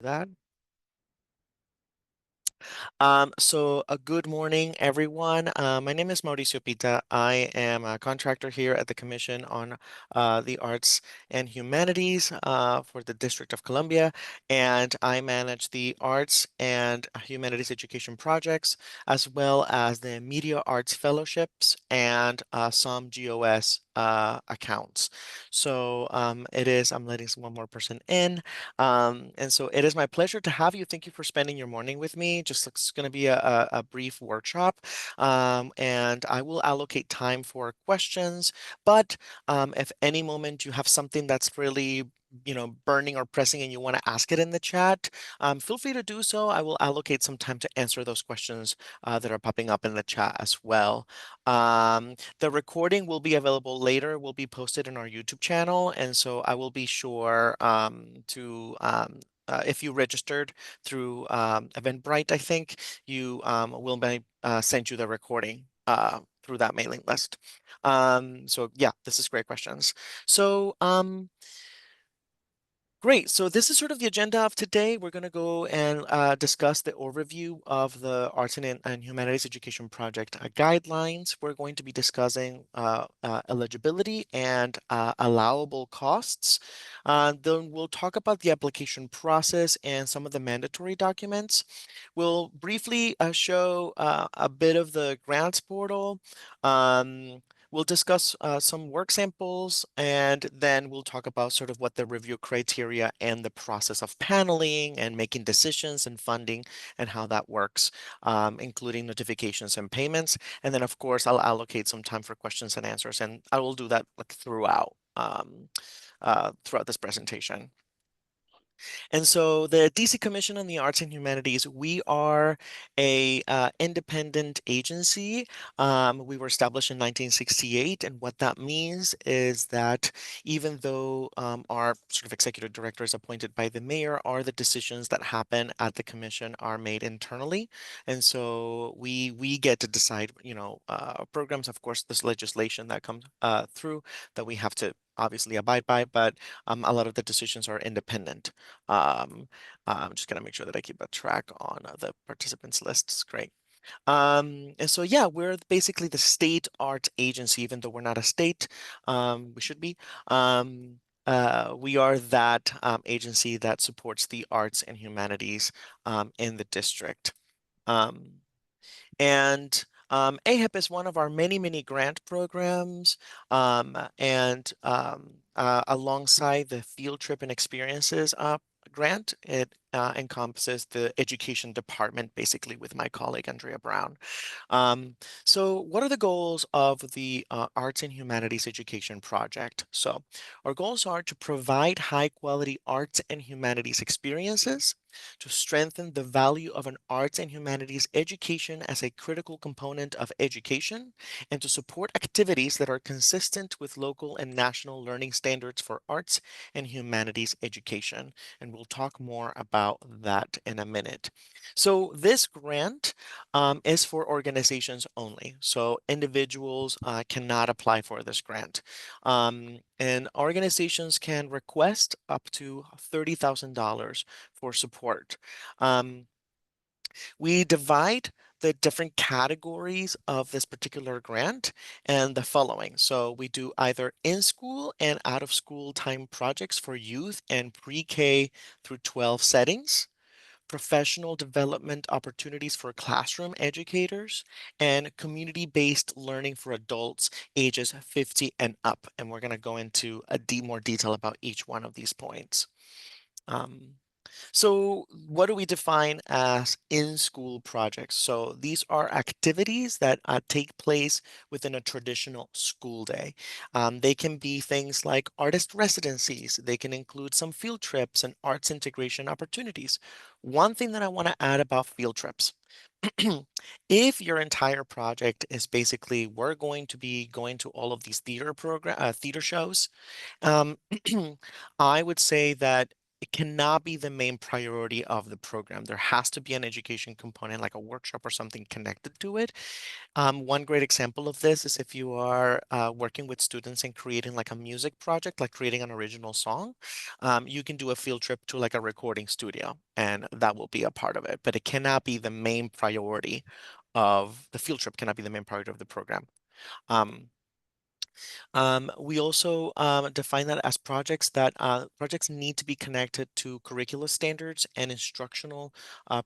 that. So a good morning, everyone. My name is Mauricio Pita. I am a contractor here at the Commission on the Arts and Humanities for the District of Columbia, and I manage the Arts and Humanities Education projects, as well as the Media Arts Fellowships and some GOS accounts. So I'm letting one more person in. And so it is my pleasure to have you. Thank you for spending your morning with me. Just it's going to be a brief workshop, and I will allocate time for questions. But if any moment you have something that's really burning or pressing and you want to ask it in the chat, feel free to do so. I will allocate some time to answer those questions that are popping up in the chat as well. The recording will be available later, will be posted in our YouTube channel. And so I will be sure if you registered through Eventbrite, I think you will be send you the recording through that mailing list. So yeah, this is great questions. So great. So this is sort of the agenda of today. We're going to go and discuss the overview of the Arts and Humanities Education Project guidelines. We're going to be discussing eligibility and allowable costs. Then we'll talk about the application process and some of the mandatory documents. We'll briefly show a bit of the grants portal. We'll discuss some work samples, and then we'll talk about sort of what the review criteria and the process of paneling and making decisions and funding and how that works, including notifications and payments. And then, of course, I'll allocate some time for questions and answers, and I will do that like throughout this presentation. And so the DC Commission on the Arts and Humanities, we are a independent agency. We were established in 1968, and what that means is that even though our sort of executive director is appointed by the mayor, are the decisions that happen at the commission are made internally, and so we get to decide, programs. Of course, this legislation that comes through that we have to obviously abide by, but a lot of the decisions are independent. I'm just gonna make sure that I keep a track on the participants list. It's great. And so, yeah, we're basically the state art agency, even though we're not a state, we should be. We are that agency that supports the arts and humanities in the district. Um, and AHEP is one of our many, many grant programs. Alongside the field trip and experiences grant, it encompasses the education department, basically, with my colleague, Andrea Brown. So what are the goals of the Arts and Humanities Education Project? So our goals are to provide high quality arts and humanities experiences, to strengthen the value of an arts and humanities education as a critical component of education, and to support activities that are consistent with local and national learning standards for arts and humanities education. And we'll talk more about that in a minute. So this grant is for organizations only. So individuals cannot apply for this grant. And organizations can request up to $30,000 for support. Um, we divide the different categories of this particular grant and the following. So we do either in-school and out-of-school time projects for youth and pre-K through 12 settings, professional development opportunities for classroom educators, and community-based learning for adults ages 50 and up. And we're going to go into more detail about each one of these points. So what do we define as in-school projects? So these are activities that take place within a traditional school day. They can be things like artist residencies. They can include some field trips and arts integration opportunities. One thing that I want to add about field trips. If your entire project is basically, we're going to be going to all of these theater shows, um, I would say that it cannot be the main priority of the program. There has to be an education component, like a workshop or something connected to it. One great example of this is if you are working with students and creating like a music project, like creating an original song, you can do a field trip to like a recording studio, and that will be a part of it. But it cannot be the main priority of the field trip, cannot be the main priority of the program. Um, we also define that as projects that projects need to be connected to curricular standards and instructional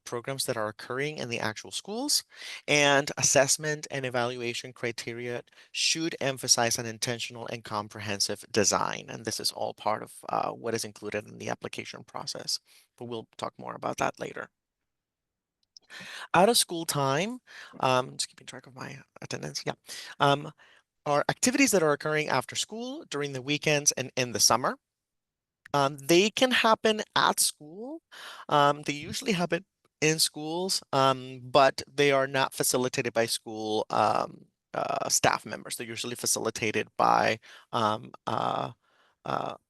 programs that are occurring in the actual schools. And assessment and evaluation criteria should emphasize an intentional and comprehensive design. And this is all part of what is included in the application process. But we'll talk more about that later. Out of school time, just keeping track of my attendance. Yeah. Um, are activities that are occurring after school, during the weekends, and in the summer. They can happen at school. They usually happen in schools, but they are not facilitated by school staff members. They're usually facilitated by um, uh,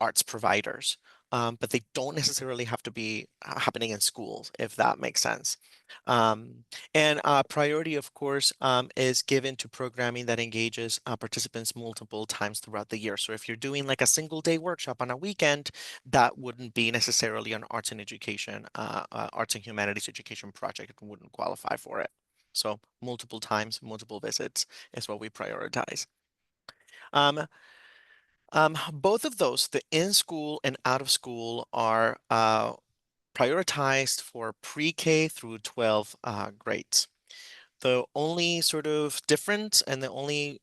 arts providers. But they don't necessarily have to be happening in schools, if that makes sense. Um, and priority, of course, is given to programming that engages participants multiple times throughout the year. So if you're doing like a single day workshop on a weekend, that wouldn't be necessarily an arts and education, arts and humanities education project. It wouldn't qualify for it. So multiple times, multiple visits is what we prioritize. Um, both of those, the in-school and out-of-school, are prioritized for pre-K through 12 grades. The only sort of difference and the only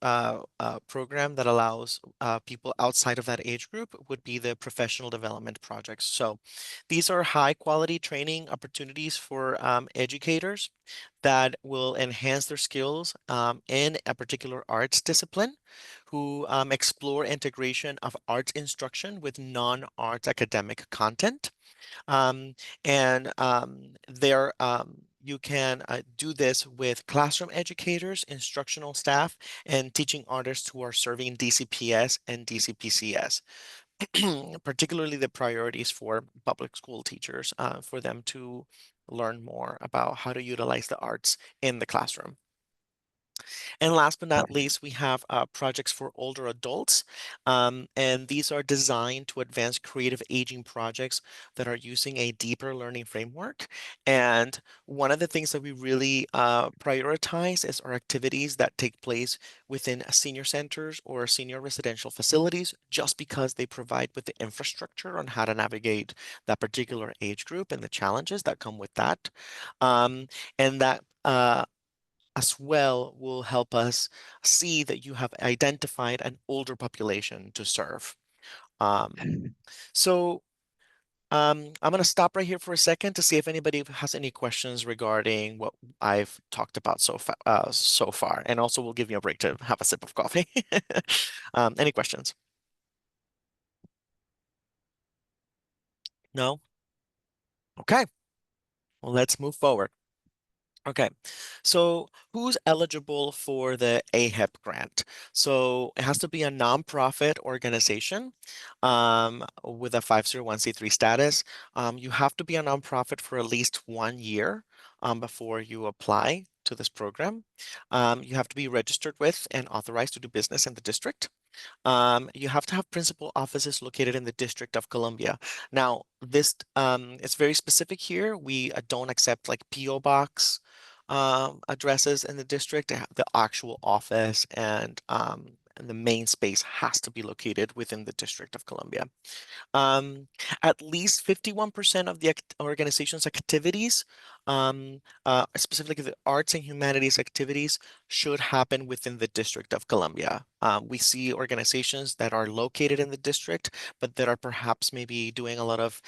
program that allows people outside of that age group would be the professional development projects. So these are high quality training opportunities for educators that will enhance their skills in a particular arts discipline, who explore integration of arts instruction with non-arts academic content. Um, and there you can do this with classroom educators, instructional staff, and teaching artists who are serving DCPS and DCPCS, particularly the priorities for public school teachers for them to learn more about how to utilize the arts in the classroom. And last but not least, we have projects for older adults. And these are designed to advance creative aging projects that are using a deeper learning framework. And one of the things that we really prioritize is our activities that take place within senior centers or senior residential facilities, just because they provide with the infrastructure on how to navigate that particular age group and the challenges that come with that. And that as well will help us see that you have identified an older population to serve. Um, so I'm going to stop right here for a second to see if anybody has any questions regarding what I've talked about so far. And also we'll give you a break to have a sip of coffee. Any questions? No? Okay, well, let's move forward. Okay, so who's eligible for the AHEP grant? So it has to be a nonprofit organization with a 501(c)(3) status. You have to be a nonprofit for at least 1 year before you apply to this program. You have to be registered with and authorized to do business in the district. You have to have principal offices located in the District of Columbia. Now, this it's very specific here. We don't accept like PO box addresses in the district. The actual office and the main space has to be located within the District of Columbia. Um, at least 51% of the organization's activities, specifically the arts and humanities activities, should happen within the District of Columbia. We see organizations that are located in the district, but that are perhaps maybe doing a lot of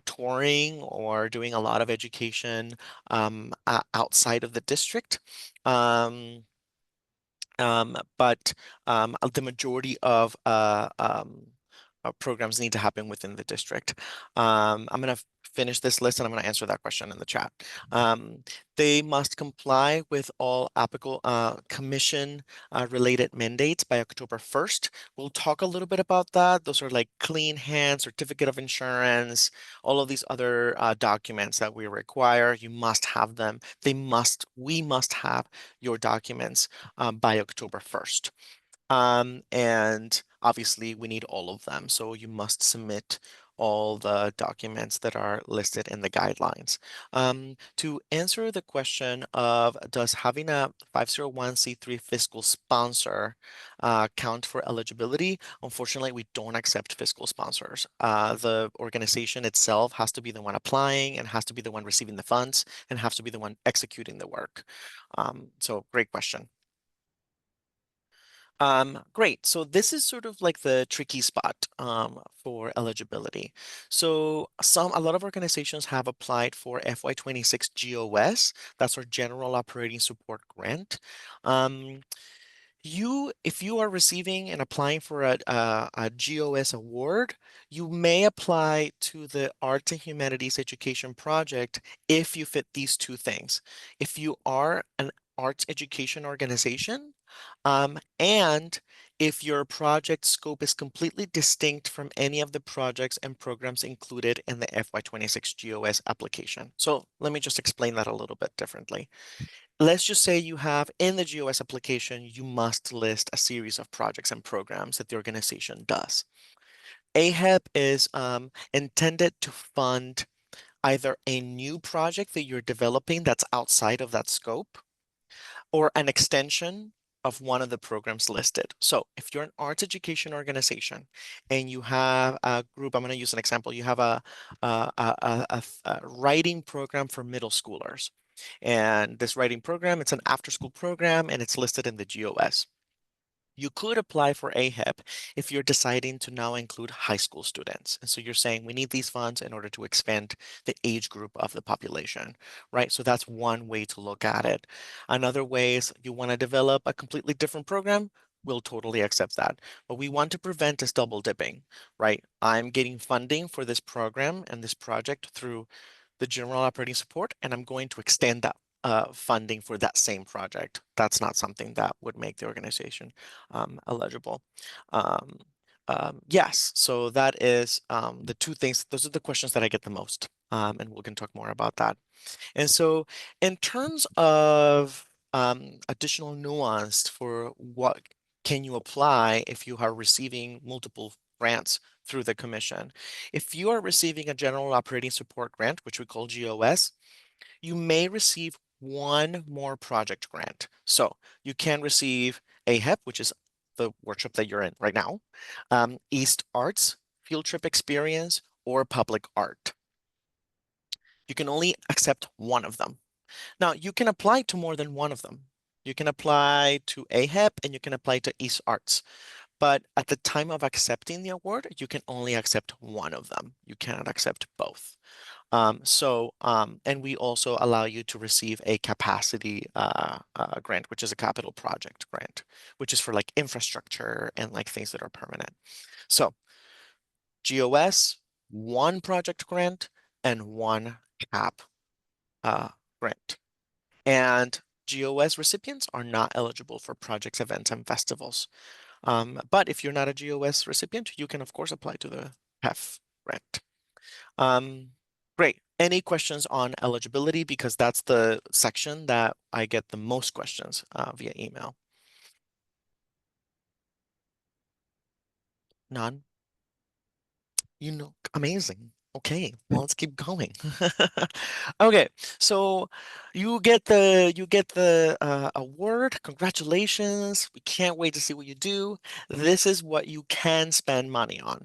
touring or doing a lot of education outside of the district. Um, but the majority of programs need to happen within the district. I'm going to finish this list and I'm going to answer that question in the chat. They must comply with all applicable commission related mandates by October 1st. We'll talk a little bit about that. Those are like clean hands, certificate of insurance, all of these other documents that we require. You must have them. We must have your documents by October 1st. And obviously we need all of them. So you must submit all the documents that are listed in the guidelines. To answer the question of does having a 501c3 fiscal sponsor count for eligibility? Unfortunately, we don't accept fiscal sponsors. The organization itself has to be the one applying and has to be the one receiving the funds and has to be the one executing the work. So great question. Great. So this is sort of like the tricky spot for eligibility. So a lot of organizations have applied for FY26 GOS. That's our General Operating Support Grant. If you are receiving and applying for a GOS award, you may apply to the Arts and Humanities Education Project if you fit these two things. If you are an arts education organization, and if your project scope is completely distinct from any of the projects and programs included in the FY26 GOS application. So let me just explain that a little bit differently. Let's just say you have in the GOS application, you must list a series of projects and programs that the organization does. AHEP is intended to fund either a new project that you're developing that's outside of that scope, or an extension of one of the programs listed. So if you're an arts education organization and you have a group, I'm going to use an example. You have a writing program for middle schoolers. And this writing program, it's an after-school program and it's listed in the GOS. You could apply for AHEP if you're deciding to now include high school students. And so you're saying we need these funds in order to expand the age group of the population, right? So that's one way to look at it. Another way is you want to develop a completely different program. We'll totally accept that. What we want to prevent is double dipping, right? I'm getting funding for this program and this project through the general operating support, and I'm going to extend that funding for that same project. That's not something that would make the organization eligible. Yes, so that is the two things. Those are the questions that I get the most, and we can talk more about that. And so in terms of additional nuance for what can you apply if you are receiving multiple grants through the commission. If you are receiving a general operating support grant, which we call GOS, you may receive one more project grant. So you can receive AHEP, which is the workshop that you're in right now, East Arts, Field Trip Experience, or Public Art. You can only accept one of them. Now, you can apply to more than one of them. You can apply to AHEP and you can apply to East Arts. But at the time of accepting the award, you can only accept one of them. You cannot accept both. And we also allow you to receive a capacity grant, which is a capital project grant, which is for like infrastructure and like things that are permanent. So GOS, one project grant and one CAP grant. And GOS recipients are not eligible for projects, events, and festivals. But if you're not a GOS recipient, you can of course apply to the PEF grant. Great. Any questions on eligibility? Because that's the section that I get the most questions via email. None? You know, amazing. Okay, well, let's keep going. Okay, so you get the award. Congratulations. We can't wait to see what you do. This is what you can spend money on.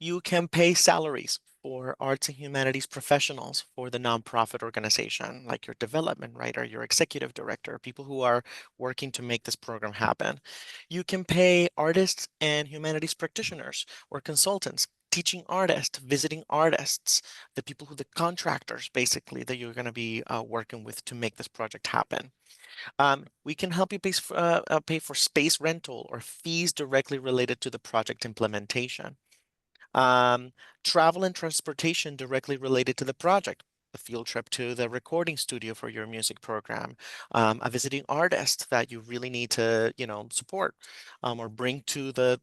You can pay salaries for arts and humanities professionals for the nonprofit organization, like your development writer, your executive director, people who are working to make this program happen. You can pay artists and humanities practitioners or consultants, teaching artists, visiting artists, the contractors basically that you're going to be working with to make this project happen. We can help you pay for space rental or fees directly related to the project implementation. Um, Travel and transportation directly related to the project. A field trip to the recording studio for your music program, a visiting artist that you really need to, support, or bring to the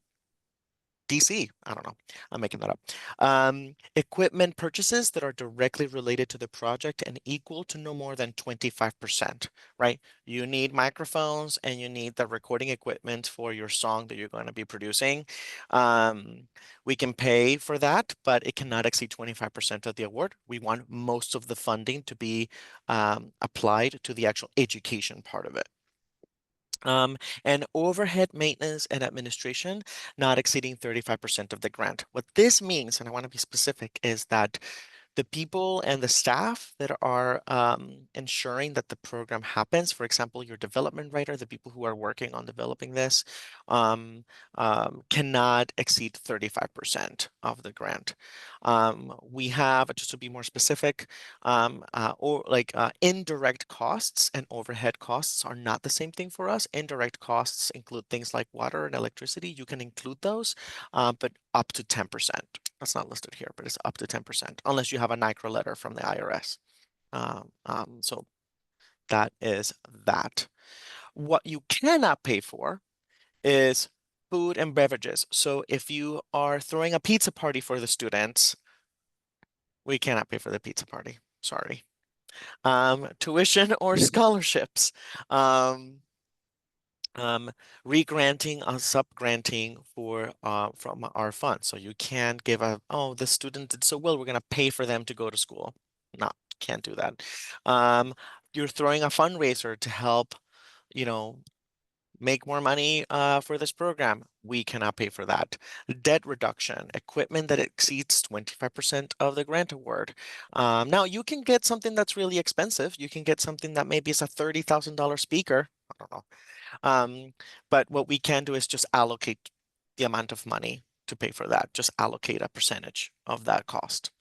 DC. I don't know. I'm making that up. Equipment purchases that are directly related to the project and equal to no more than 25%, right? You need microphones and you need the recording equipment for your song that you're going to be producing. Um, we can pay for that, but it cannot exceed 25% of the award. We want most of the funding to be applied to the actual education part of it. And overhead maintenance and administration not exceeding 35% of the grant. What this means, and I want to be specific, is that the people and the staff that are ensuring that the program happens, for example, your development writer, the people who are working on developing this, um, cannot exceed 35% of the grant. We have, just to be more specific, or like indirect costs and overhead costs are not the same thing for us. Indirect costs include things like water and electricity. You can include those, but up to 10%. That's not listed here, but it's up to 10%, unless you have a NICRA letter from the IRS. So that is that. What you cannot pay for is food and beverages. So if you are throwing a pizza party for the students, we cannot pay for the pizza party. Sorry. Tuition or scholarships. Um, Regranting or subgranting for from our fund. So you can't give oh, the student did so well, we're gonna pay for them to go to school. No, can't do that. Um, you're throwing a fundraiser to help, you know, make more money for this program. We cannot pay for that. Debt reduction, equipment that exceeds 25% of the grant award. Now you can get something that's really expensive. You can get something that maybe is a $30,000 speaker. I don't know. But what we can do is just allocate the amount of money to pay for that. Just allocate a percentage of that cost.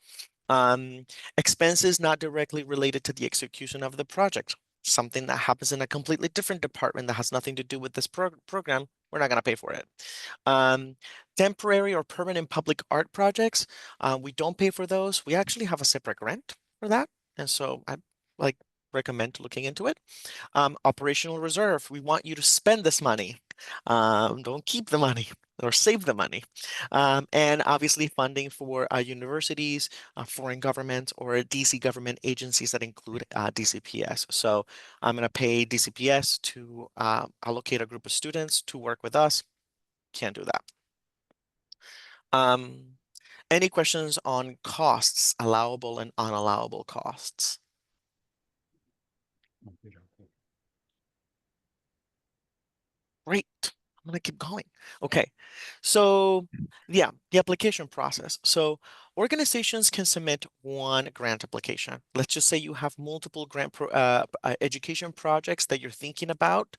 Um, Expenses not directly related to the execution of the project. Something that happens in a completely different department that has nothing to do with this program, we're not going to pay for it. Um, Temporary or permanent public art projects, we don't pay for those. We actually have a separate grant for that. And so I like recommend looking into it. Operational reserve, we want you to spend this money. Don't keep the money or save the money. And obviously funding for universities, foreign governments, or DC government agencies that include DCPS. So I'm going to pay DCPS to allocate a group of students to work with us. Can't do that. Um, any questions on costs, allowable and unallowable costs? Great. I'm gonna keep going. Okay. So yeah, the application process. So organizations can submit one grant application. Let's just say you have multiple education projects that you're thinking about.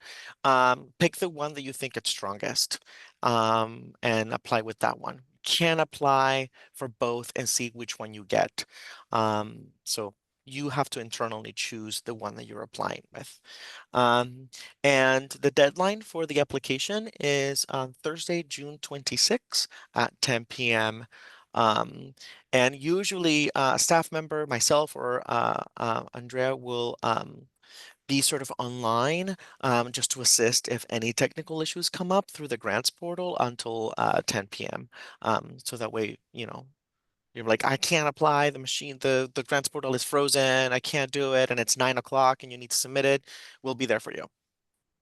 Pick the one that you think is strongest, and apply with that one. Can apply for both and see which one you get. So you have to internally choose the one that you're applying with. Um, and the deadline for the application is on Thursday, June 26th at 10 p.m. Um, and usually a staff member, myself or Andrea will be sort of online just to assist if any technical issues come up through the grants portal until 10 p.m. So that way, you're like, I can't apply, the grants portal is frozen, I can't do it, and it's 9 o'clock and you need to submit it. We'll be there for you.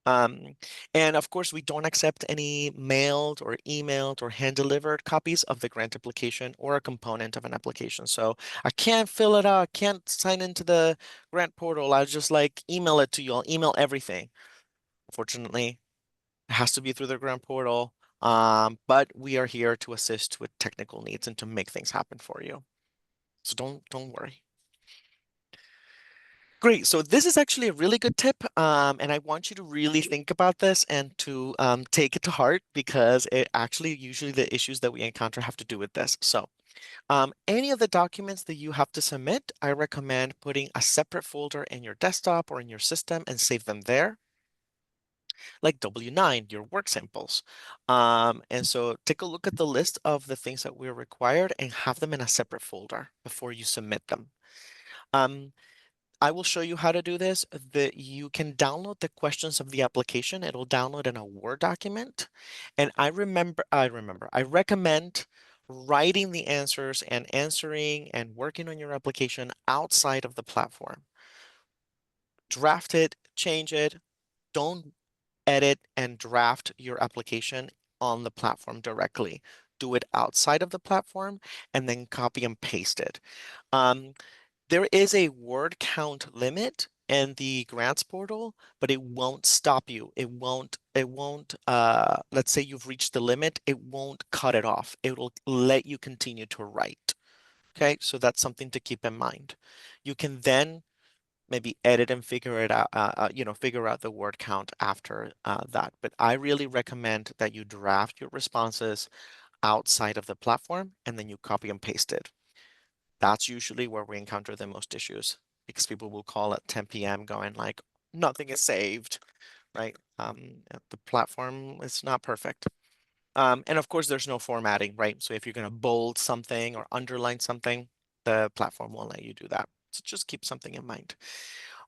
Um, and of course, we don't accept any mailed or emailed or hand-delivered copies of the grant application or a component of an application. So I can't fill it out, I can't sign into the grant portal. I'll just like email it to you. I'll email everything. Unfortunately, it has to be through the grant portal. But we are here to assist with technical needs and to make things happen for you. So don't worry. Great. So this is actually a really good tip, and I want you to really think about this and to take it to heart because it actually usually the issues that we encounter have to do with this. So any of the documents that you have to submit, I recommend putting a separate folder in your desktop or in your system and save them there. like W-9, your work samples. And so take a look at the list of the things that we're required and have them in a separate folder before you submit them. Um, I will show you how to do this. You can download the questions of the application. It'll download in a Word document. And I recommend writing the answers and answering and working on your application outside of the platform. Draft it, change it. Don't edit and draft your application on the platform directly. Do it outside of the platform and then copy and paste it. Um, there is a word count limit in the grants portal, but it won't stop you. Let's say you've reached the limit, it won't cut it off. It will let you continue to write. Okay, so that's something to keep in mind. You can then maybe edit and figure it out, figure out the word count after that. But I really recommend that you draft your responses outside of the platform and then you copy and paste it. That's usually where we encounter the most issues because people will call at 10 p.m. going like, nothing is saved, right? The platform is not perfect. And of course, there's no formatting, right? So if you're going to bold something or underline something, the platform won't let you do that. So just keep something in mind.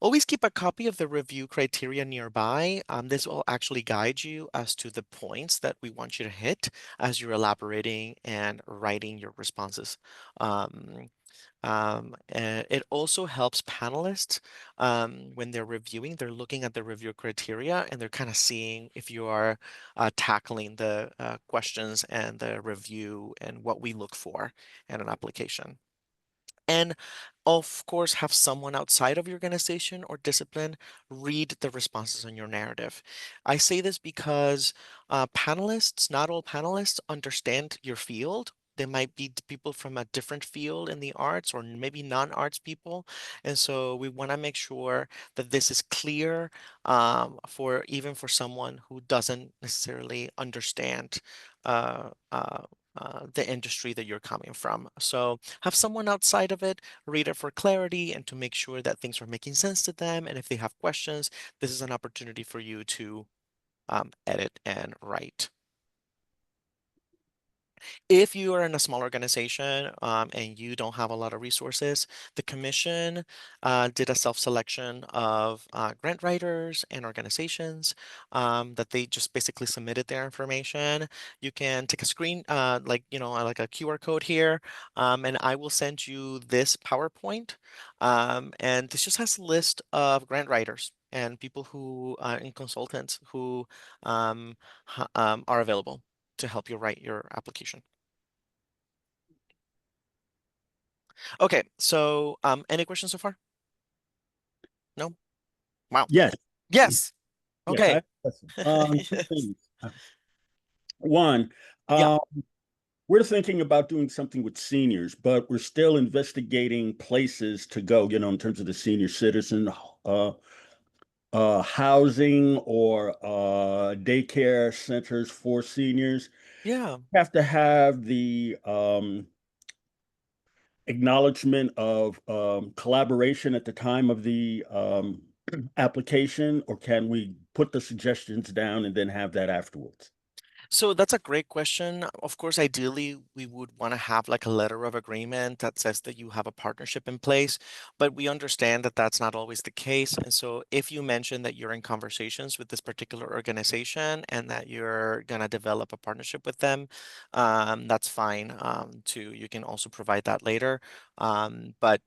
Always keep a copy of the review criteria nearby. This will actually guide you as to the points that we want you to hit as you're elaborating and writing your responses. And it also helps panelists when they're reviewing, they're looking at the review criteria and they're kind of seeing if you are tackling the questions and the review and what we look for in an application. And of course, have someone outside of your organization or discipline read the responses on your narrative. I say this because panelists, not all panelists understand your field. There might be people from a different field in the arts or maybe non-arts people. And so we want to make sure that this is clear for even for someone who doesn't necessarily understand uh, uh, the industry that you're coming from. So have someone outside of it read it for clarity and to make sure that things are making sense to them. And if they have questions, this is an opportunity for you to edit and write. If you are in a small organization and you don't have a lot of resources, the commission did a self-selection of grant writers and organizations that they just basically submitted their information. You can take a screen, like a QR code here, and I will send you this PowerPoint. And this just has a list of grant writers and people who and consultants who are available to help you write your application. Okay, so any questions so far? No? Wow. Yes, Yes. yes. Okay. Two Yes. things. One, Yeah. uh, we're thinking about doing something with seniors, but we're still investigating places to go, in terms of the senior citizen uh, housing or daycare centers for seniors. Yeah. Have to have the acknowledgement of collaboration at the time of the application, or can we put the suggestions down and then have that afterwards? So that's a great question. Of course, ideally, we would want to have like a letter of agreement that says that you have a partnership in place, but we understand that that's not always the case. And so if you mention that you're in conversations with this particular organization and that you're going to develop a partnership with them, that's fine too. You can also provide that later. But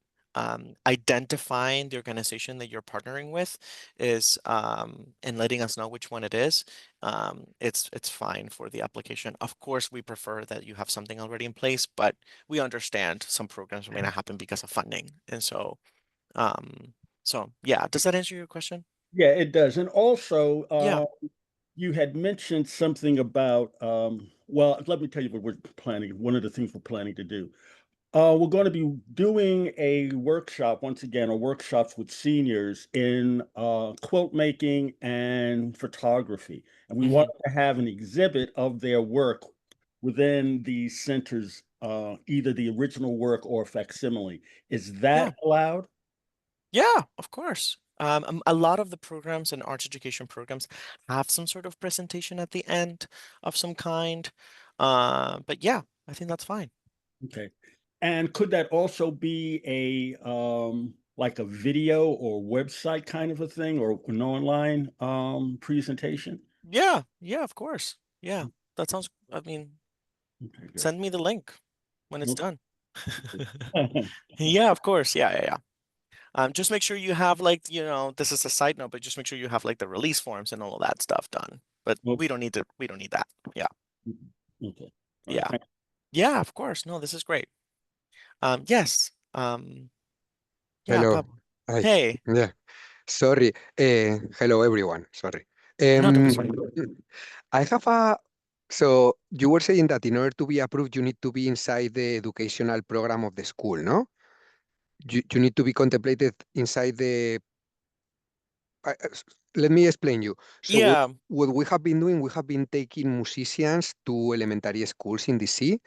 identifying the organization that you're partnering with is and letting us know which one it is it's fine for the application. Of course, we prefer that you have something already in place, but we understand some programs may not happen because of funding. And um, so yeah, does that answer your question? Yeah, it does. And also, Yeah. you had mentioned something about, well, let me tell you what we're planning. One of the things we're planning to do. We're going to be doing a workshop, once again, a workshops with seniors in quilt making and photography. And we want Hmm. to have an exhibit of their work within the centers, either the original work or facsimile. Is Yeah. that allowed? Yeah, of course. A lot of the programs and arts education programs have some sort of presentation at the end of some kind. But yeah, I think that's fine. Okay. And could that also be a like a video or website kind of a thing or an online presentation? Yeah, yeah, of course. Yeah, that sounds, I mean, Okay, good. send me the link when it's Okay. done. Yeah, of course. Yeah, yeah, yeah. Just make sure you have like, this is a side note, but just make sure you have like the release forms and all of that stuff done. But Well, we don't need that. Yeah. okay. All right. Yeah. Yeah, of course. No, this is great. Yes. Yeah, Hello. Pablo. Hi. Hey, Yeah. Sorry. Hello, everyone. Sorry. no, don't be Um, sorry. I have a. So you were saying that in order to be approved, you need to be inside the educational program of the school, no? You need to be contemplated inside the. Let me explain you. So Yeah, what we have been doing, we have been taking musicians to elementary schools in DC, and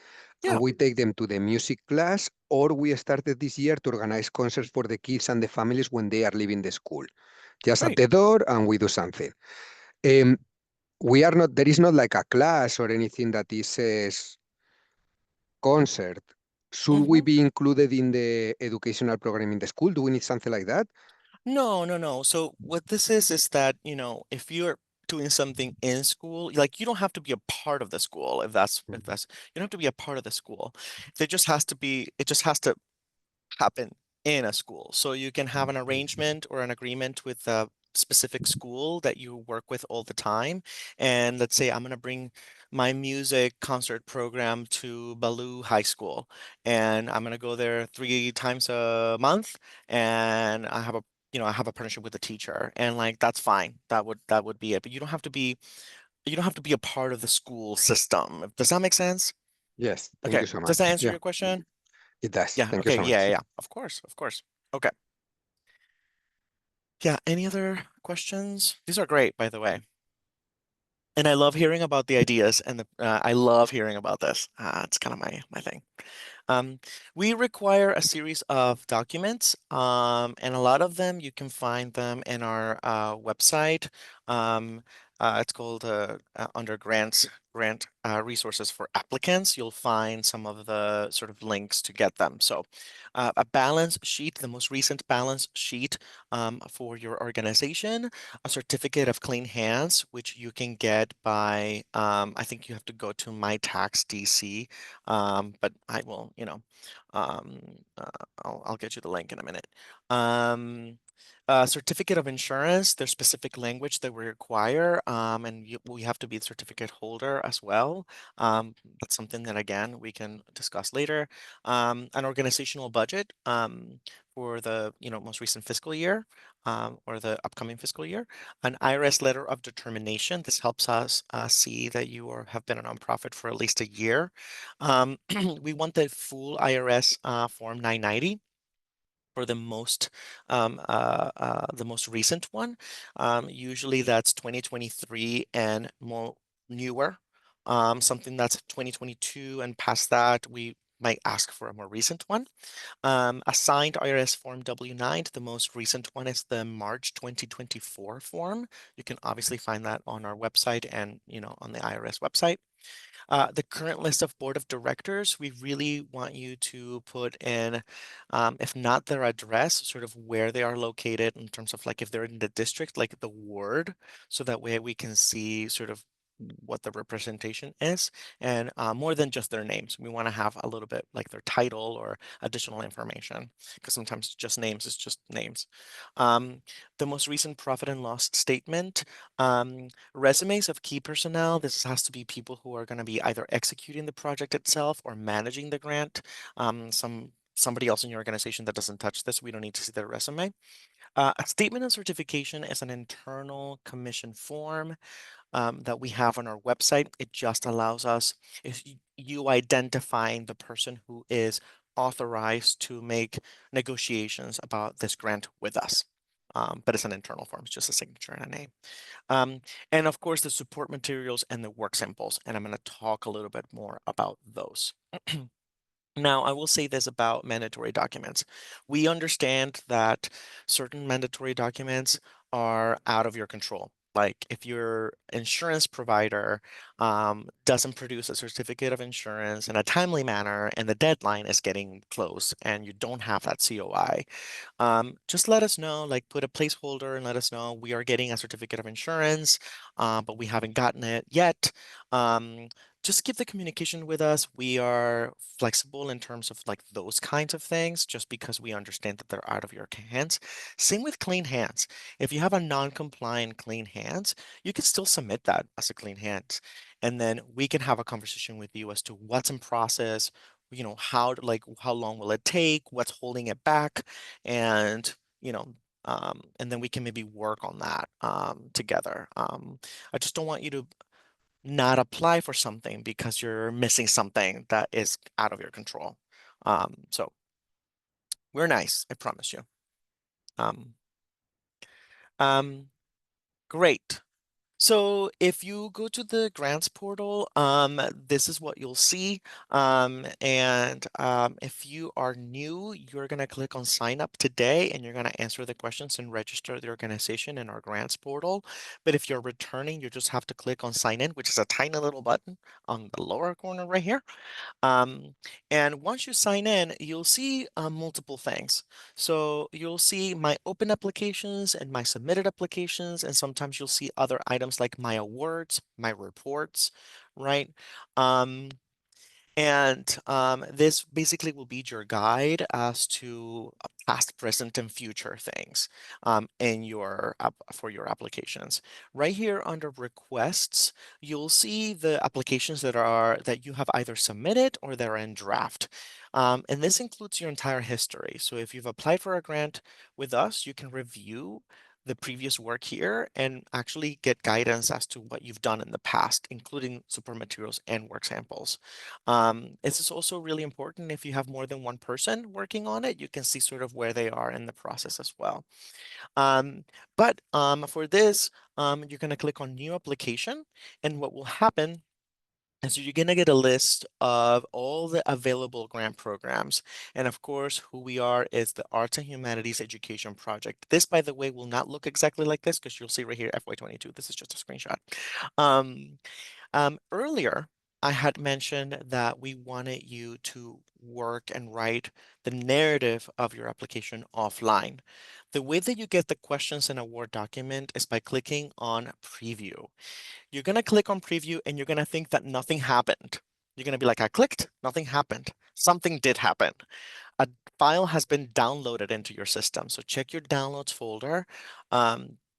yeah, we take them to the music class, or we started this year to organize concerts for the kids and the families when they are leaving the school. Just at great. the door, and we do something. Um, we are not, there is not like a class or anything that is a concert. Should we Hmm. be included in the educational program in the school? Do we need something like that? No, no, no. So what this is that, if you're doing something in school, like you don't have to be a part of the school if that's you don't have to be a part of the school. It just has to happen in a school. So you can have an arrangement or an agreement with a specific school that you work with all the time. And let's say I'm going to bring my music concert program to Baloo High School, and I'm going to go there 3 times a month, and I have a partnership with a teacher, and like that's fine. That would be it. But you don't have to be a part of the school system. Does that make sense? Yes, thank Okay. you so Does that much. answer Yeah, your question? it does. Yeah, Thank you okay, so yeah, yeah, much. yeah. Of course, of course. Okay. Yeah, any other questions? These are great, by the way. And I love hearing about the ideas and I love hearing about this. It's kind of my thing. Um, we require a series of documents, and a lot of them you can find them in our website. Um, it's called under grant resources for applicants. You'll find some of the sort of links to get them. So, a balance sheet, the most recent balance sheet for your organization, a certificate of clean hands, which you can get by, I think you have to go to My Tax DC, but I will, um, uh, I'll get you the link in a minute. Um, certificate of insurance, there's specific language that we require, and we have to be the certificate holder as well. That's something that, again, we can discuss later. An organizational budget for the most recent fiscal year or the upcoming fiscal year. An IRS letter of determination. This helps us see that have been a nonprofit for at least a year. We want the full IRS Form 990 for the most recent one. Usually that's 2023 and more newer. Something that's 2022 and past that, we might ask for a more recent one. Assigned IRS Form W-9, the most recent one is the March 2024 form. You can obviously find that on our website and, on the IRS website. The current list of board of directors, we really want you to put in, if not their address, sort of where they are located in terms of like if they're in the district, like the ward, so that way we can see sort of what the representation is, and more than just their names. We want to have a little bit like their title or additional information, because sometimes just names is just names. The most recent profit and loss statement. Resumes of key personnel. This has to be people who are going to be either executing the project itself or managing the grant. Somebody else in your organization that doesn't touch this, we don't need to see their resume. A statement of certification is an internal commission form that we have on our website. It just allows us, if you identifying the person who is authorized to make negotiations about this grant with us. But it's an internal form, it's just a signature and a name. And of course, the support materials and the work samples. And I'm going to talk a little bit more about those. Now, I will say this about mandatory documents. We understand that certain mandatory documents are out of your control. Like if your insurance provider doesn't produce a certificate of insurance in a timely manner and the deadline is getting close and you don't have that COI, just let us know, like put a placeholder and let us know we are getting a certificate of insurance, but we haven't gotten it yet. Just keep the communication with us. We are flexible in terms of like those kinds of things, just because we understand that they're out of your hands. Same with clean hands. If you have a non-compliant clean hands, you can still submit that as a clean hands. And then we can have a conversation with you as to what's in process, how long will it take, what's holding it back, and and then we can maybe work on that together. I just don't want you to not apply for something because you're missing something that is out of your control. So we're nice, I promise you. Um, um, Great. So if you go to the grants portal, this is what you'll see. If you are new, you're going to click on sign up today and you're going to answer the questions and register the organization in our grants portal. But if you're returning, you just have to click on sign in, which is a tiny little button on the lower corner right here. Um, and once you sign in, you'll see multiple things. So you'll see my open applications and my submitted applications, and sometimes you'll see other items like my awards, my reports, right? Um, this basically will be your guide as to past, present, and future things in for your applications. Right here under requests, you'll see the applications that you have either submitted or that are in draft. And this includes your entire history. So if you've applied for a grant with us, you can review the previous work here and actually get guidance as to what you've done in the past, including support materials and work samples. This is also really important if you have more than one person working on it, you can see sort of where they are in the process as well. For this, you're going to click on new application, and what will happen is you're going to get a list of all the available grant programs. And of course, who we are is the Arts and Humanities Education Project. This, by the way, will not look exactly like this because you'll see right here FY22. This is just a screenshot. Um, Earlier, I had mentioned that we wanted you to work and write the narrative of your application offline. The way that you get the questions in a Word document is by clicking on Preview. You're going to click on Preview and you're going to think that nothing happened. You're going to be like, I clicked, nothing happened. Something did happen. A file has been downloaded into your system. So check your downloads folder,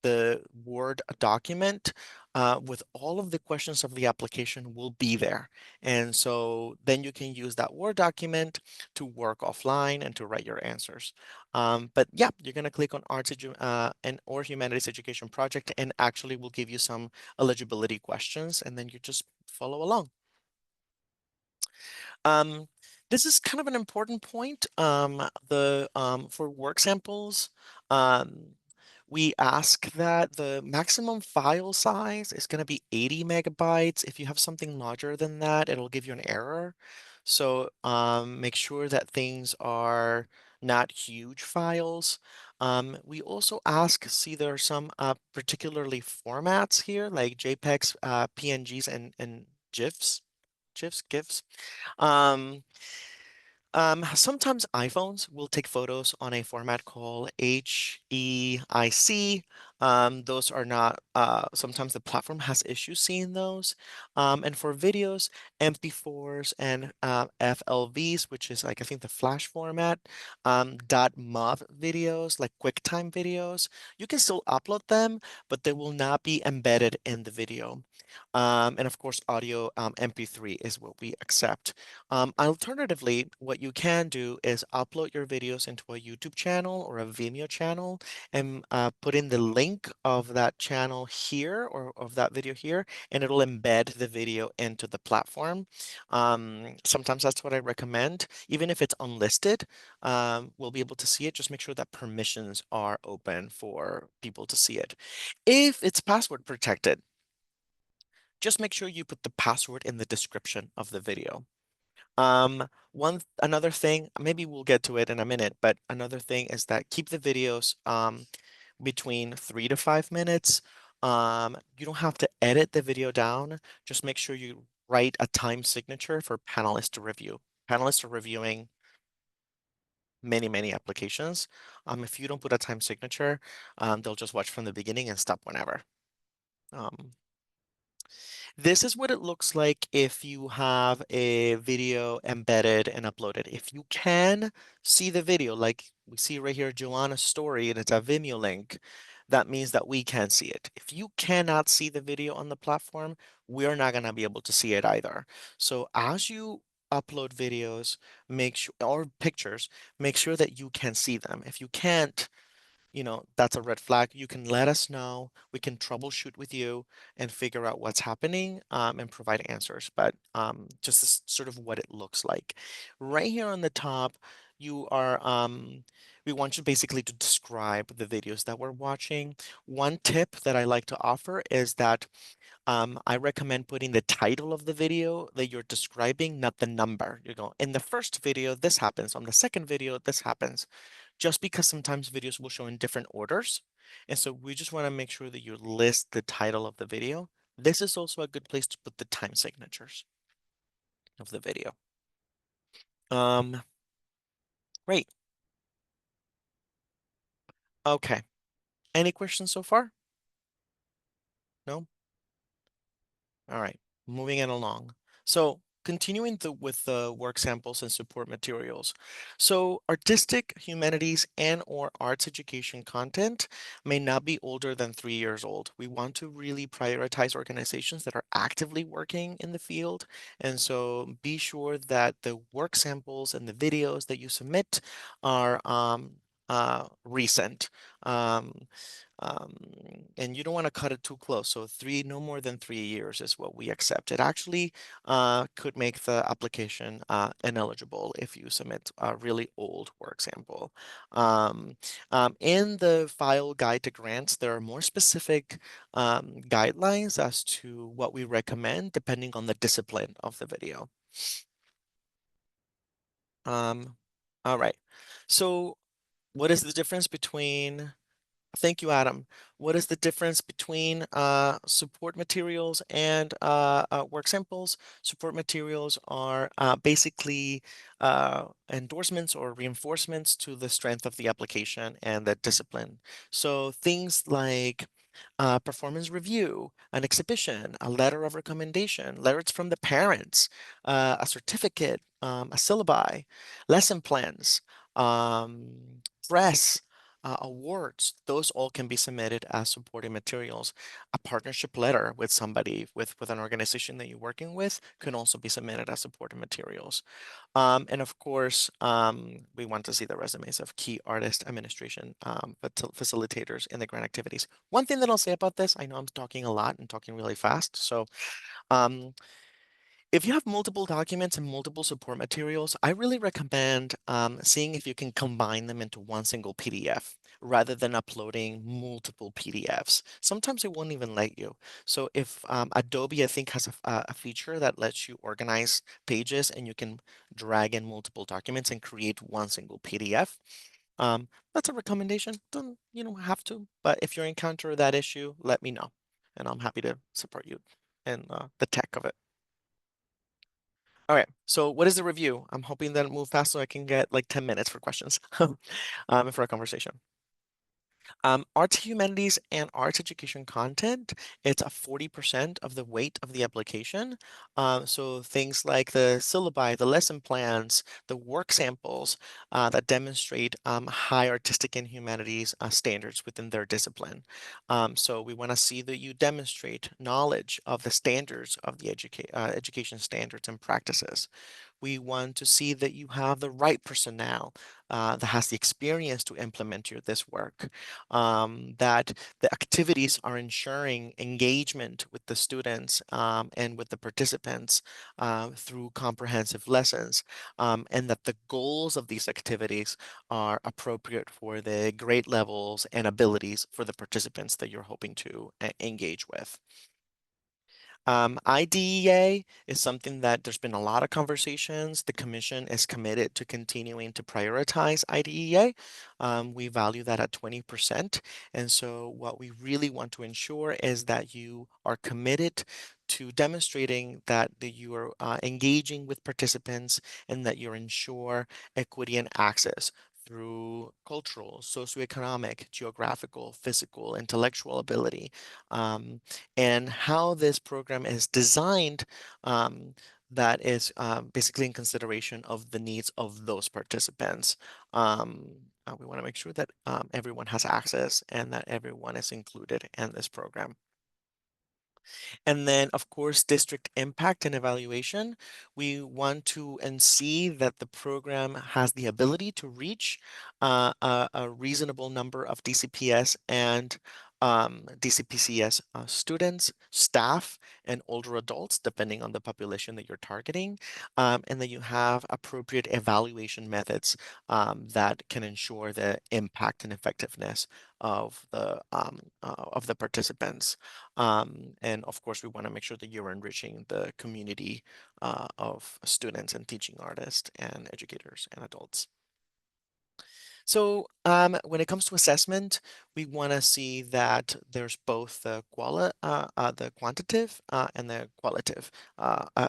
the Word document with all of the questions of the application will be there. And so then you can use that Word document to work offline and to write your answers. But yeah, you're going to click on or Humanities Education Project and actually will give you some eligibility questions and then you just follow along. Um, this is kind of an important point. For work samples, we ask that the maximum file size is going to be 80 megabytes. If you have something larger than that, it'll give you an error. So make sure that things are not huge files. We also see there are some particularly formats here, like JPEGs, PNGs, and GIFs. Um, Sometimes iPhones will take photos on a format called HEIC. Those are not, sometimes the platform has issues seeing those. And for videos, MP4s and FLVs, which is like, I think the flash format, .mov videos, like QuickTime videos, you can still upload them, but they will not be embedded in the video. And of course, audio MP3 is what we accept. Alternatively, what you can do is upload your videos into a YouTube channel or a Vimeo channel and put in the link of that channel here or of that video here, and it'll embed the video into the platform. Sometimes that's what I recommend. Even if it's unlisted, we'll be able to see it. Just make sure that permissions are open for people to see it. If it's password protected, just make sure you put the password in the description of the video. Another thing, maybe we'll get to it in a minute, but another thing is that keep the videos between 3 to 5 minutes. You don't have to edit the video down. Just make sure you write a time signature for panelists to review. Panelists are reviewing many applications. If you don't put a time signature, they'll just watch from the beginning and stop whenever. Um, This is what it looks like if you have a video embedded and uploaded. If you can see the video, like we see right here, Joanna's story, and it's a Vimeo link, that means that we can see it. If you cannot see the video on the platform, we're not going to be able to see it either. So as you upload videos, make sure, or pictures, make sure that you can see them. If you can't, that's a red flag. You can let us know. We can troubleshoot with you and figure out what's happening and provide answers. But just this sort of what it looks like. Right here on the top, you are, we want you basically to describe the videos that we're watching. One tip that I like to offer is that I recommend putting the title of the video that you're describing, not the number. You go, in the first video, this happens. On the second video, this happens, just because sometimes videos will show in different orders. And so we just want to make sure that you list the title of the video. This is also a good place to put the time signatures of the video. Great. Okay. Any questions so far? No? All right, moving it along. So continuing with the work samples and support materials. So artistic, humanities, and or arts education content may not be older than 3 years old. We want to really prioritize organizations that are actively working in the field. And so be sure that the work samples and the videos that you submit are recent. Um, um, and you don't want to cut it too close. So no more than 3 years is what we accept. It actually could make the application ineligible if you submit a really old work sample. Um, in the file guide to grants, there are more specific guidelines as to what we recommend depending on the discipline of the video. All right. So what is the difference between Thank you, Adam. What is the difference between support materials and work samples? Support materials are basically endorsements or reinforcements to the strength of the application and the discipline. So things like performance review, an exhibition, a letter of recommendation, letters from the parents, a certificate, a syllabi, lesson plans, press, awards, those all can be submitted as supporting materials. A partnership letter with somebody, with an organization that you're working with, can also be submitted as supporting materials. And of course, we want to see the resumes of key artist administration facilitators in the grant activities. One thing that I'll say about this, I know I'm talking a lot and talking really fast. So um, if you have multiple documents and multiple support materials, I really recommend seeing if you can combine them into one single PDF rather than uploading multiple PDFs. Sometimes it won't even let you. So if Adobe, I think, has a feature that lets you organize pages and you can drag in multiple documents and create one single PDF. That's a recommendation. You don't have to, but if you encounter that issue, let me know, and I'm happy to support you in the tech of it. All right, so what is the review? I'm hoping that it move fast so I can get like 10 minutes for questions and for a conversation. Arts, humanities, and arts education content, it's a 40% of the weight of the application. So things like the syllabi, the lesson plans, the work samples that demonstrate high artistic and humanities standards within their discipline. So we want to see that you demonstrate knowledge of the standards of the education standards and practices. We want to see that you have the right personnel that has the experience to implement this work, that the activities are ensuring engagement with the students and with the participants through comprehensive lessons, and that the goals of these activities are appropriate for the grade levels and abilities for the participants that you're hoping to engage with. IDEA is something that there's been a lot of conversations. The commission is committed to continuing to prioritize IDEA. We value that at 20%. And so what we really want to ensure is that you are committed to demonstrating that you are engaging with participants and that you ensure equity and access through cultural, socioeconomic, geographical, physical, intellectual ability. And how this program is designed, that is basically in consideration of the needs of those participants. We want to make sure that everyone has access and that everyone is included in this program. And then, of course, district impact and evaluation. We want to and see that the program has the ability to reach a reasonable number of DCPS and DCPCS students, staff, and older adults, depending on the population that you're targeting, and that you have appropriate evaluation methods that can ensure the impact and effectiveness of the participants. And of course, we want to make sure that you're enriching the community of students and teaching artists and educators and adults. So when it comes to assessment, we want to see that there's both the quantitative and the qualitative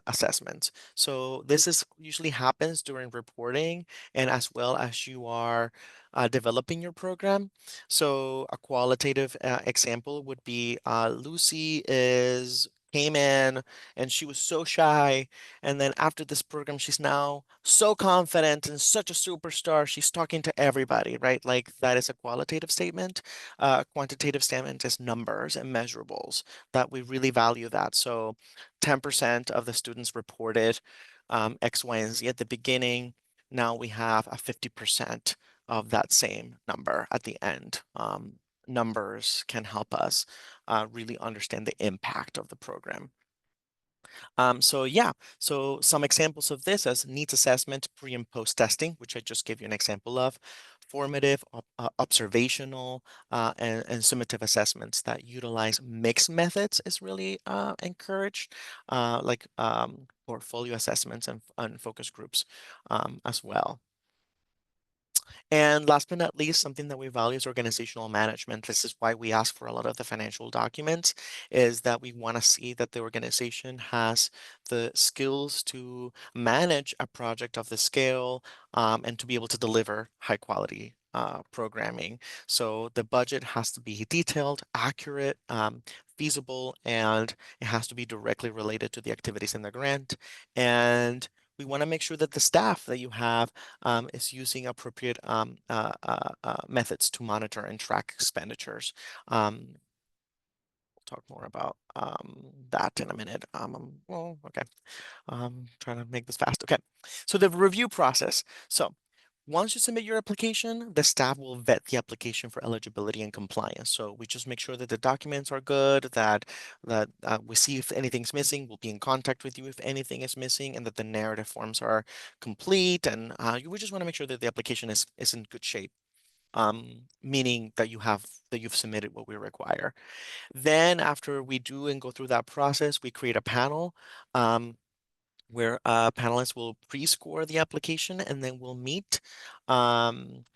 assessments. So this is usually happens during reporting and as well as you are developing your program. So a qualitative example would be Lucy came in and she was so shy, and then after this program, she's now so confident and such a superstar. She's talking to everybody, right? Like that is a qualitative statement. Quantitative statement is numbers and measurables that we really value that. So 10% of the students reported X, Y, and Z at the beginning. Now we have a 50% of that same number at the end. Numbers can help us really understand the impact of the program. So yeah, so some examples of this as needs assessment, pre and post testing, which I just gave you an example of, formative, observational, and summative assessments that utilize mixed methods is really encouraged, like portfolio assessments and focus groups as well. And last but not least, something that we value is organizational management. This is why we ask for a lot of the financial documents, is that we want to see that the organization has the skills to manage a project of the scale and to be able to deliver high quality programming. So the budget has to be detailed, accurate, feasible, and it has to be directly related to the activities in the grant. And we want to make sure that the staff that you have is using appropriate methods to monitor and track expenditures. We'll talk more about that in a minute. Well, okay. Trying to make this fast. Okay. So the review process. So once you submit your application, the staff will vet the application for eligibility and compliance. So we just make sure that the documents are good, that we see if anything's missing, we'll be in contact with you if anything is missing, and that the narrative forms are complete. And we just want to make sure that the application is in good shape, meaning that you've submitted what we require. Then after we do and go through that process, we create a panel. Where panelists will pre-score the application and then we'll meet um,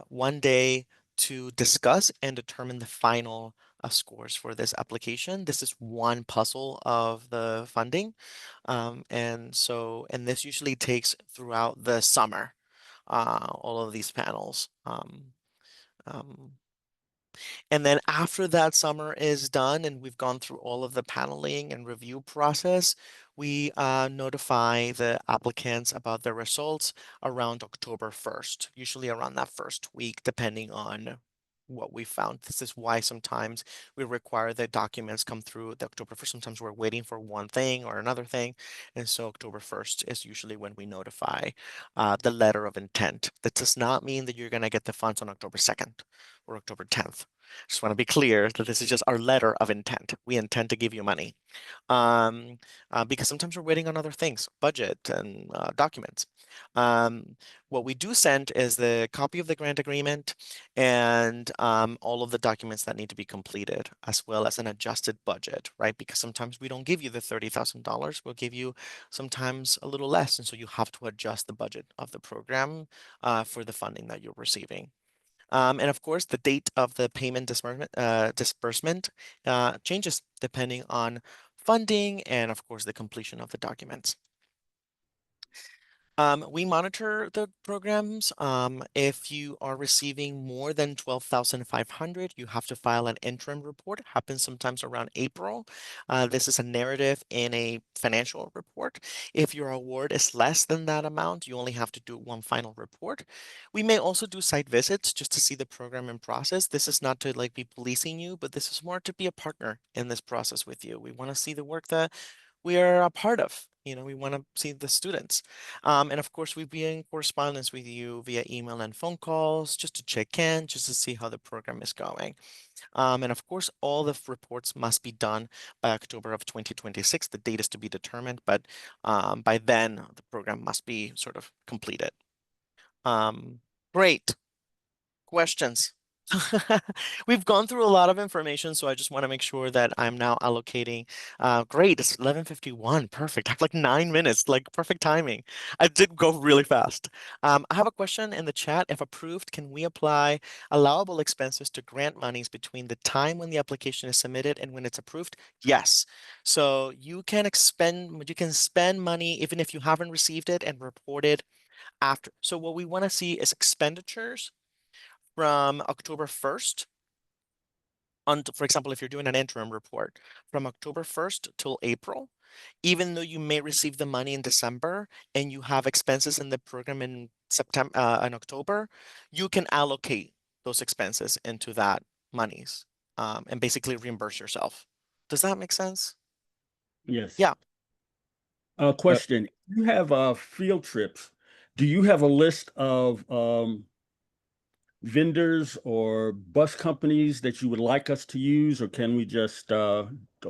one day to discuss and determine the final scores for this application. This is one puzzle of the funding. And this usually takes throughout the summer, all of these panels. Um, and then after that summer is done and we've gone through all of the paneling and review process, we notify the applicants about their results around October 1st, usually around that first week, depending on what we found. This is why sometimes we require that documents come through the October 1st. Sometimes we're waiting for one thing or another thing. And so October 1st is usually when we notify the letter of intent. That does not mean that you're going to get the funds on October 2nd. or October 10th. Just want to be clear that this is just our letter of intent. We intend to give you money. Because sometimes we're waiting on other things, budget and documents. What we do send is the copy of the grant agreement and all of the documents that need to be completed, as well as an adjusted budget, right? Because sometimes we don't give you the $30,000, we'll give you sometimes a little less. And so you have to adjust the budget of the program for the funding that you're receiving. And of course, the date of the payment disbursement changes depending on funding and, of course, the completion of the documents. We monitor the programs. If you are receiving more than 12,500, you have to file an interim report. It happens sometimes around April. This is a narrative in a financial report. If your award is less than that amount, you only have to do one final report. We may also do site visits just to see the program in process. This is not to like be policing you, but this is more to be a partner in this process with you. We want to see the work that we are a part of. You know, we want to see the students. And of course, we'll be in correspondence with you via email and phone calls just to check in, just to see how the program is going. And of course, all the reports must be done by October of 2026. The date is to be determined, but by then the program must be sort of completed. Great. Questions? We've gone through a lot of information, so I just want to make sure that I'm now allocating. Great, it's 11:51. Perfect. I have like 9 minutes, like perfect timing. I did go really fast. I have a question in the chat. If approved, can we apply allowable expenses to grant monies between the time when the application is submitted and when it's approved? Yes. So you can spend money even if you haven't received it and report it after. So what we want to see is expenditures from October 1st for example, if you're doing an interim report from October 1st till April, even though you may receive the money in December and you have expenses in the program in September and October, you can allocate those expenses into that monies and basically reimburse yourself. Does that make sense? Yes. Yeah. Question. You have field trips. Do you have a list of vendors or bus companies that you would like us to use, or can we just or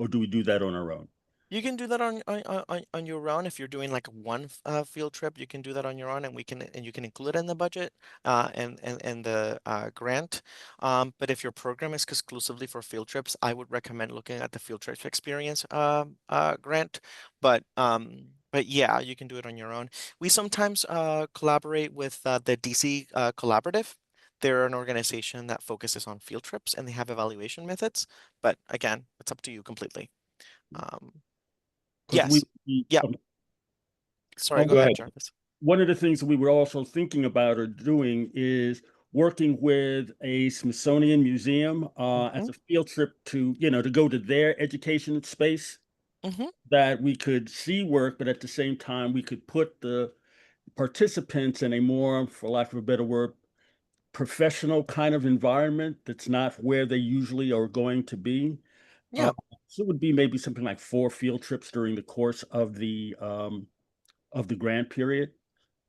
do we do that on our own? You can do that on your own. If you're doing like one field trip, you can do that on your own, and you can include it in the budget and the grant. But if your program is exclusively for field trips, I would recommend looking at the field trip experience grant. But yeah, you can do it on your own. We sometimes collaborate with the DC Collaborative. They're an organization that focuses on field trips and they have evaluation methods. But again, it's up to you completely. Um, Because Yes. Yeah. Sorry, oh, go Go ahead, ahead. Jarvis. one of the things that we were also thinking about or doing is working with a Smithsonian museum as Mm-hmm. a field trip to, to go to their education space Mm-hmm. that we could see work, but at the same time, we could put the participants in a more, for lack of a better word, professional kind of environment that's not where they usually are going to be. Yeah. So it would be maybe something like 4 field trips during the course of the grant period.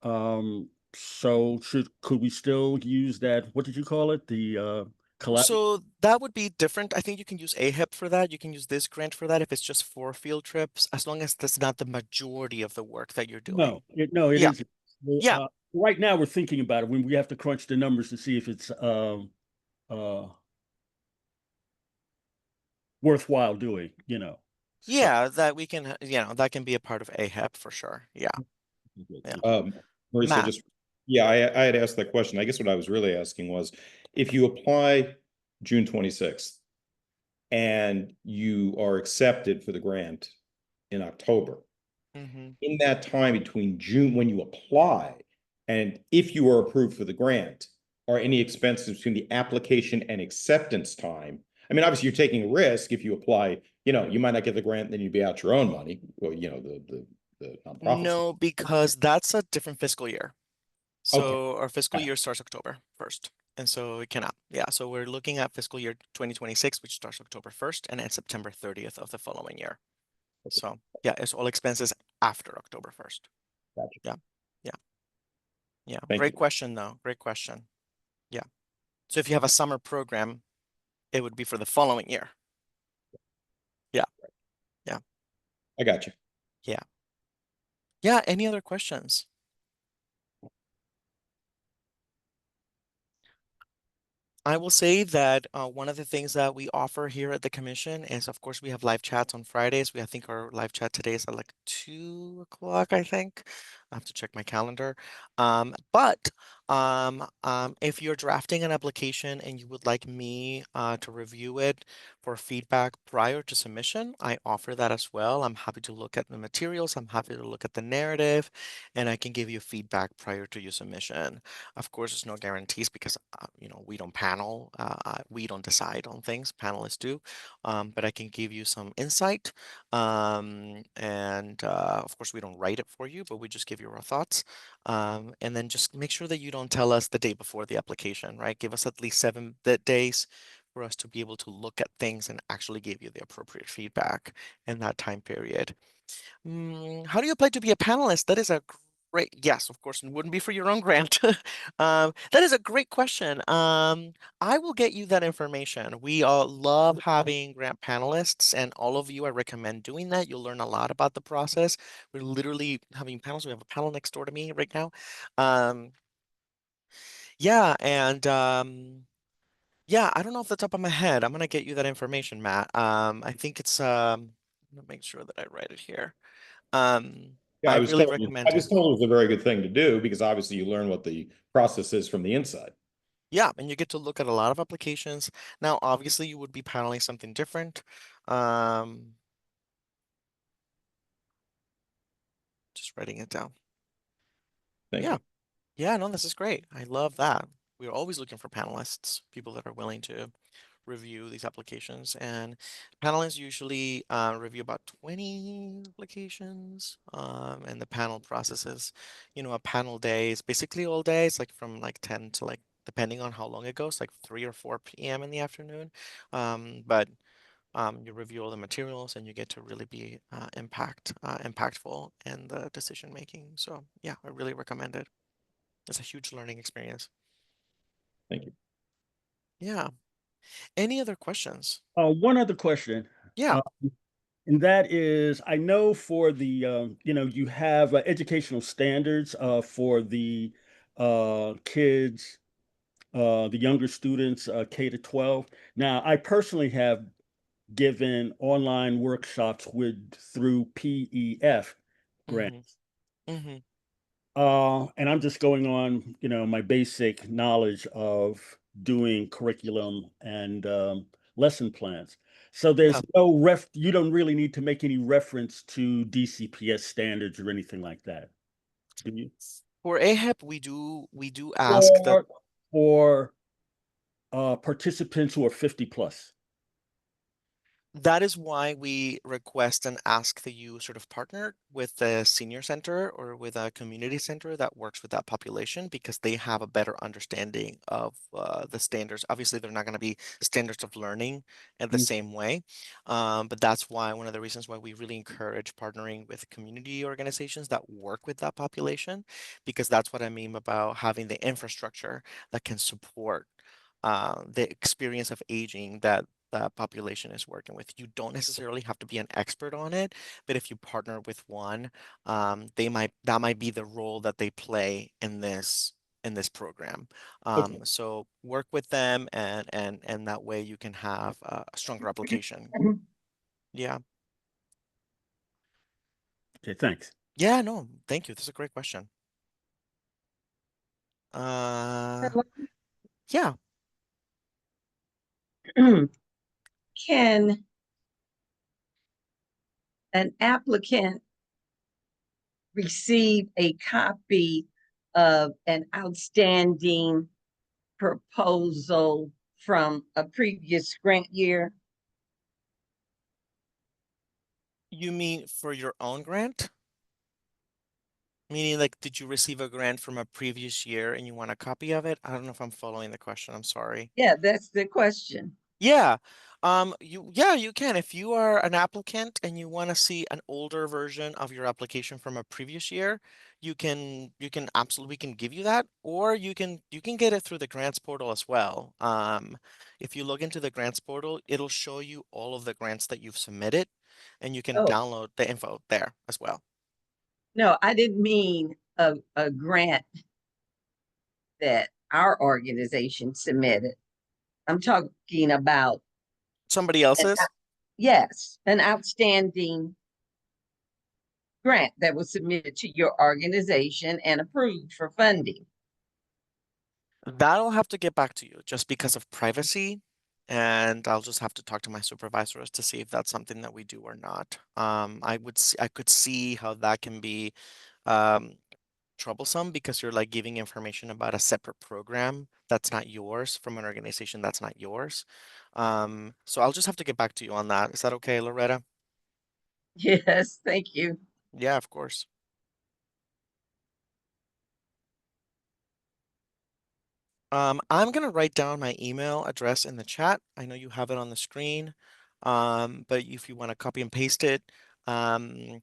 So could we still use that? What did you call it? The collab? So that would be different. I think you can use AHEP for that. You can use this grant for that if it's just for field trips, as long as that's not the majority of the work that you're doing. No, it Yeah. isn't. Well, Yeah. right now we're thinking about it when we have to crunch the numbers to see if it's uh, worthwhile doing. So Yeah. That we can, that can be a part of AHEP for sure. Yeah. Yeah. Maurice, Matt. I had asked that question. I guess what I was really asking was, if you apply June 26th and you are accepted for the grant in October, Mm-hmm. in that time between June when you apply and if you are approved for the grant, are any expenses between the application and acceptance time? I mean, obviously you're taking a risk if you apply, you might not get the grant, then you'd be out your own money, or the nonprofits. No, because that's a different fiscal year. Okay. So our fiscal year starts October 1st. And so it cannot. Yeah. So we're looking at fiscal year 2026, which starts October 1st and ends September 30th of the following year. So yeah, it's all expenses after October 1st. Gotcha. Yeah. Yeah. Yeah. Thank Great you. question though. Great question. Yeah. So if you have a summer program, it would be for the following year. Yeah. Yeah. I got you. Yeah. Yeah. Any other questions? I will say that one of the things that we offer here at the commission is, of course, we have live chats on Fridays. I think our live chat today is at like 2 o'clock, I think. I have to check my calendar. But if you're drafting an application and you would like me to review it for feedback prior to submission, I offer that as well. I'm happy to look at the materials. I'm happy to look at the narrative, and I can give you feedback prior to your submission. Of course, there's no guarantees because we don't panel, we don't decide on things. Panelists do, but I can give you some insight. And of course, we don't write it for you, but we just give you our thoughts. And then just make sure that you don't tell us the day before the application, right? Give us at least 7 days for us to be able to look at things and actually give you the appropriate feedback in that time period. How do you apply to be a panelist? That is a great, yes, of course, it wouldn't be for your own grant. That is a great question. I will get you that information. We love having grant panelists, and all of you, I recommend doing that. You'll learn a lot about the process. We're literally having panels. We have a panel next door to me right now. Yeah, and yeah, I don't know off the top of my head. I'm gonna get you that information, Matt. I think it's I'm gonna make sure that I write it here. Yeah, I I was really told, recommend I was it. told it was a very good thing to do because obviously you learn what the process is from the inside. Yeah, and you get to look at a lot of applications. Now, obviously, you would be paneling something different. Um, just writing it down. Thank Yeah, you. yeah, no, this is great. I love that. We're always looking for panelists, people that are willing to review these applications. And panelists usually review about 20 applications. And the panel processes, a panel day is basically all day. It's like from like 10 to like, depending on how long it goes, like 3 or 4 p.m. in the afternoon. But you review all the materials and you get to really be impactful in the decision making. So yeah, I really recommend it. It's a huge learning experience. Thank you. Yeah. Any other questions? One other question. Yeah. Uh, and that is, I know for the, you have educational standards for the kids, the younger students, K to 12. Now, I personally have given online workshops through PEF Mm-hmm. grants. Mm-hmm. And I'm just going on, my basic knowledge of doing curriculum and lesson plans. So Yeah. there's you don't really need to make any reference to DCPS standards or anything like that, do you? For AHEP, we do ask that. For participants who are 50 plus. That is why we request and ask that you sort of partner with the senior center or with a community center that works with that population because they have a better understanding of the standards. Obviously, they're not going to be standards of learning in the Mm. same way, but that's why one of the reasons why we really encourage partnering with community organizations that work with that population, because that's what I mean about having the infrastructure that can support the experience of aging that the population is working with. You don't necessarily have to be an expert on it, but if you partner with one, that might be the role that they play in this program. Okay. So work with them, and that way you can have a stronger application. Yeah. Okay, thanks. Yeah, no, thank you. That's a great question. Uh, yeah. Can an applicant receive a copy of an outstanding proposal from a previous grant year? You mean for your own grant? Meaning, like, did you receive a grant from a previous year and you want a copy of it? I don't know if I'm following the question. I'm sorry. Yeah, that's the question. Yeah. Yeah, you can. If you are an applicant and you want to see an older version of your application from a previous year, you can absolutely, we can give you that, or you can get it through the grants portal as well. If you log into the grants portal, it'll show you all of the grants that you've submitted, and you can Oh, download the info there as well. no, I didn't mean a grant that our organization submitted. I'm talking about Somebody an, else's? yes, an outstanding grant that was submitted to your organization and approved for funding. That'll have to get back to you just because of privacy, and I'll just have to talk to my supervisors to see if that's something that we do or not. I could see how that can be um, troublesome because you're like giving information about a separate program that's not yours from an organization that's not yours. So I'll just have to get back to you on that. Is that okay, Loretta? Yes, thank you. Yeah, of course. I'm gonna write down my email address in the chat. I know you have it on the screen, but if you want to copy and paste it, um,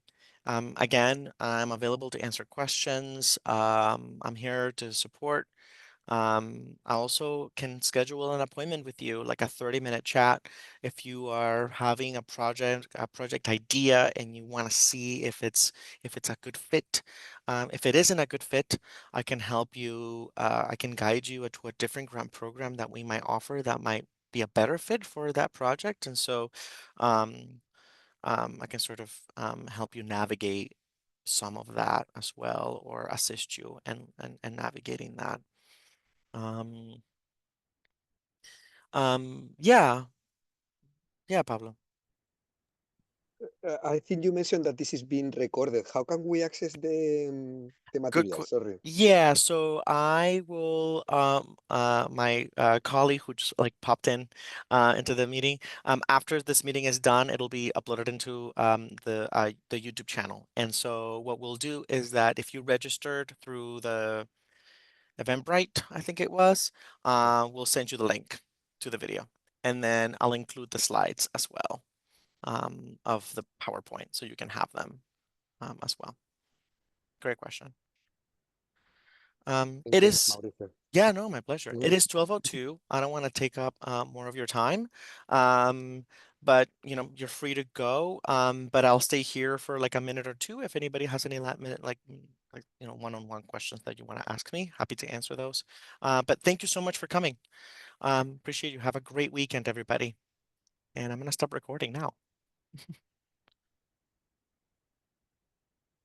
again, I'm available to answer questions. I'm here to support. I also can schedule an appointment with you, like a 30-minute chat, if you are having a project idea, and you want to see if it's a good fit. If it isn't a good fit, I can help you. I can guide you to a different grant program that we might offer that might be a better fit for that project. And so, um, I can sort of help you navigate some of that as well, or assist you in navigating that. Um, yeah, yeah, Pablo. I think you mentioned that this is being recorded. How can we access the Good. material? Sorry. Yeah, so I will my colleague who just like popped in into the meeting. After this meeting is done, it'll be uploaded into the YouTube channel. And so what we'll do is that if you registered through the Eventbrite, I think it was, we'll send you the link to the video. And then I'll include the slides as well, of the PowerPoint, so you can have them as well. Great question. Thank It you, is, Mauricio. yeah, no, my pleasure. It Mhm. is 12:02. I don't want to take up more of your time. Um, but you're free to go. But I'll stay here for like a minute or two if anybody has any last minute like one-on-one questions that you want to ask me. Happy to answer those. But thank you so much for coming. Appreciate you. Have a great weekend, everybody. And I'm gonna stop recording now.